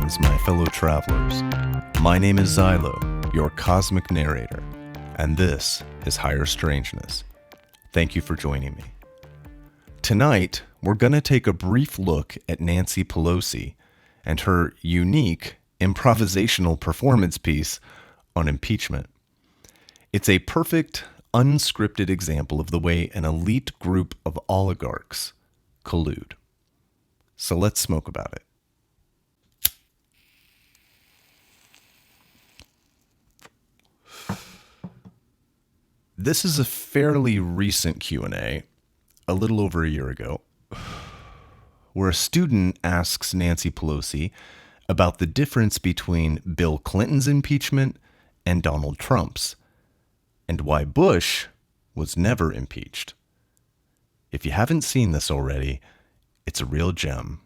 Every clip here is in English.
Greetings, my fellow travelers. My name is Xylo, your cosmic narrator, and this is Higher Strangeness. Thank you for joining me. Tonight, we're going to take a brief look at Nancy Pelosi and her unique improvisational performance piece on impeachment. It's a perfect, unscripted example of the way an elite group of oligarchs collude. So let's smoke about it. This is a fairly recent Q&A, a little over a year ago, where a student asks Nancy Pelosi about the difference between Bill Clinton's impeachment and Donald Trump's, and why Bush was never impeached. If you haven't seen this already, it's a real gem.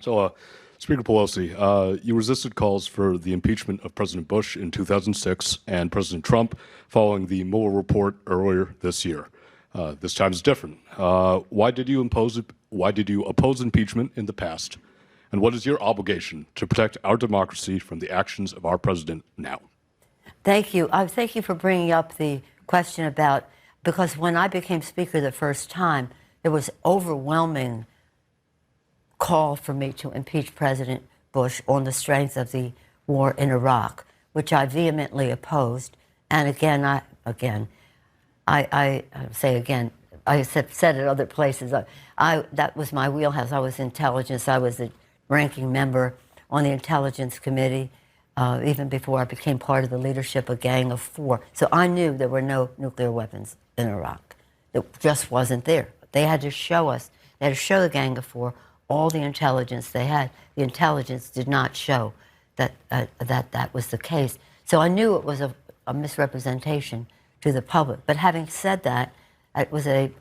So, Speaker Pelosi, you resisted calls for the impeachment of President Bush in 2006 and President Trump following the Mueller report earlier this year. This time is different. Why did you oppose impeachment in the past? And what is your obligation to protect our democracy from the actions of our president now? Thank you. Thank you for bringing up the question about, because when I became Speaker the first time, there was overwhelming call for me to impeach President Bush on the strength of the war in Iraq, which I vehemently opposed. And I said at other places, that was my wheelhouse. I was intelligence. I was the ranking member on the Intelligence Committee, even before I became part of the leadership of Gang of Four. So I knew there were no nuclear weapons in Iraq. It just wasn't there. They had to show us, they had to show the Gang of Four all the intelligence they had. The intelligence did not show that that was the case. So I knew it was a misrepresentation to the public. But having said that, it was in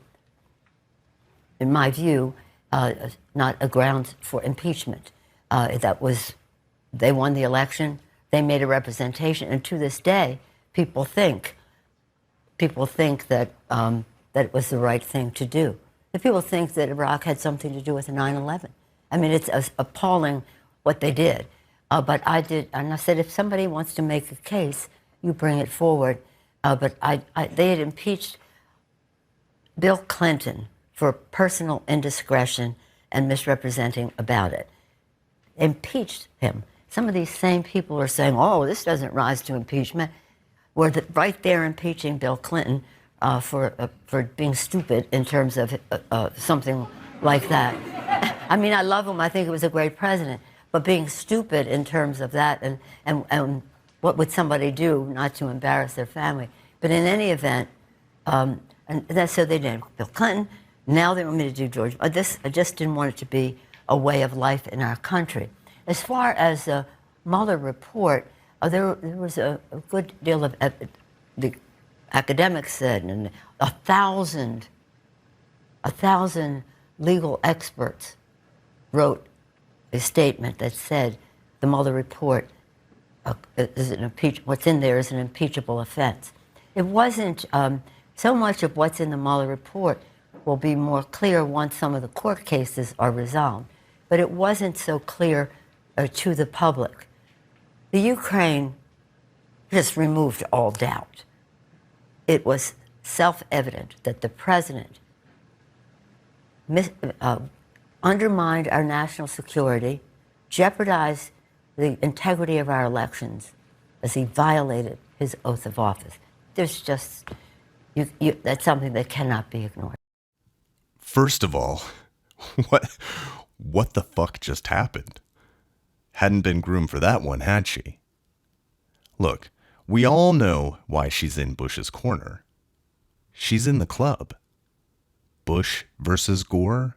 my view, not a ground for impeachment. They won the election, they made a representation, and to this day, people think that it was the right thing to do. The people think that Iraq had something to do with 9/11. I mean, it's appalling what they did. But I did, and I said, if somebody wants to make a case, you bring it forward. But they had impeached Bill Clinton for personal indiscretion and misrepresenting about it. Impeached him. Some of these same people are saying, oh, this doesn't rise to impeachment. We're right there impeaching Bill Clinton for being stupid in terms of something like that. I mean, I love him. I think he was a great president. But being stupid in terms of that, and what would somebody do not to embarrass their family? But in any event, so they did Bill Clinton. Now they want me to do George. I just didn't want it to be a way of life in our country. As far as the Mueller report, there was a good deal of the academics said, and 1,000 legal experts wrote a statement that said the Mueller report is what's in there is an impeachable offense. It wasn't so much of what's in the Mueller report will be more clear once some of the court cases are resolved, but it wasn't so clear to the public. The Ukraine just removed all doubt. It was self-evident that the president undermined our national security, jeopardized the integrity of our elections as he violated his oath of office. There's just, that's something that cannot be ignored. First of all, what the fuck just happened? Hadn't been groomed for that one, had she? Look, we all know why she's in Bush's corner. She's in the club. Bush versus Gore?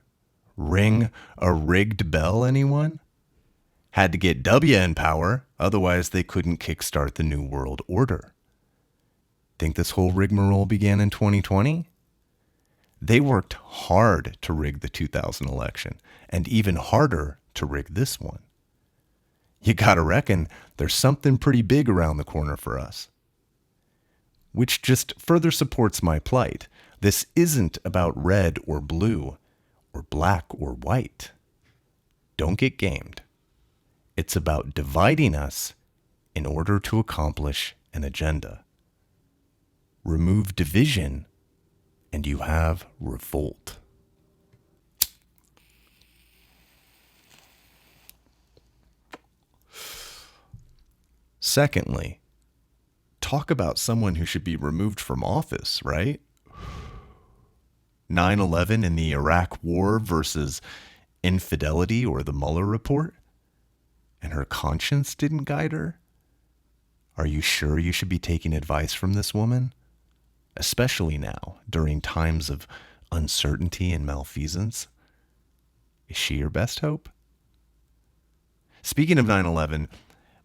Ring a rigged bell, anyone? Had to get W in power, otherwise they couldn't kickstart the New World Order. Think this whole rigmarole began in 2020? They worked hard to rig the 2000 election, and even harder to rig this one. You gotta reckon there's something pretty big around the corner for us. Which just further supports my plight. This isn't about red or blue, or black or white. Don't get gamed. It's about dividing us in order to accomplish an agenda. Remove division, and you have revolt. Secondly, talk about someone who should be removed from office, right? 9/11 and the Iraq War versus infidelity or the Mueller report? And her conscience didn't guide her? Are you sure you should be taking advice from this woman? Especially now, during times of uncertainty and malfeasance? Is she your best hope? Speaking of 9/11,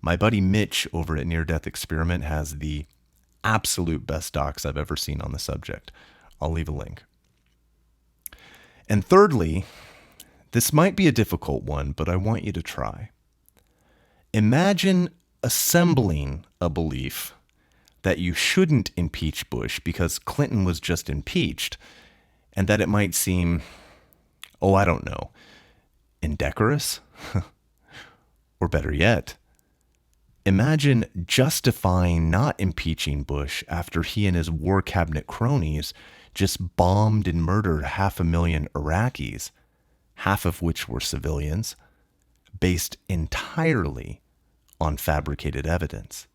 my buddy Mitch over at Near Death Experiment has the absolute best docs I've ever seen on the subject. I'll leave a link. And thirdly, this might be a difficult one, but I want you to try. Imagine assembling a belief that you shouldn't impeach Bush because Clinton was just impeached, and that it might seem, I don't know, indecorous? Or better yet, imagine justifying not impeaching Bush after he and his war cabinet cronies just bombed and murdered 500,000 Iraqis, half of which were civilians, based entirely on fabricated evidence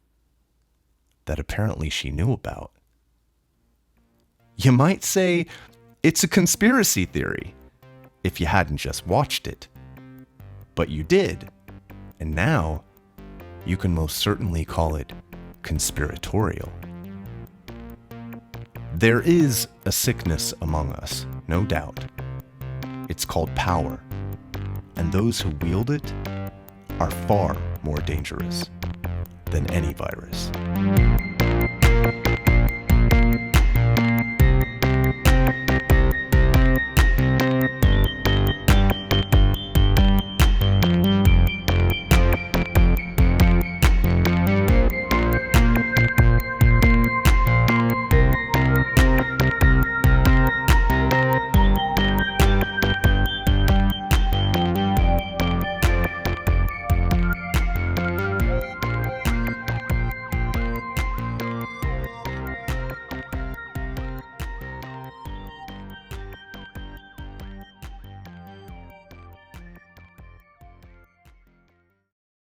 that apparently she knew about. You might say it's a conspiracy theory if you hadn't just watched it. But you did, and now you can most certainly call it conspiratorial. There is a sickness among us, no doubt. It's called power, and those who wield it are far more dangerous than any virus.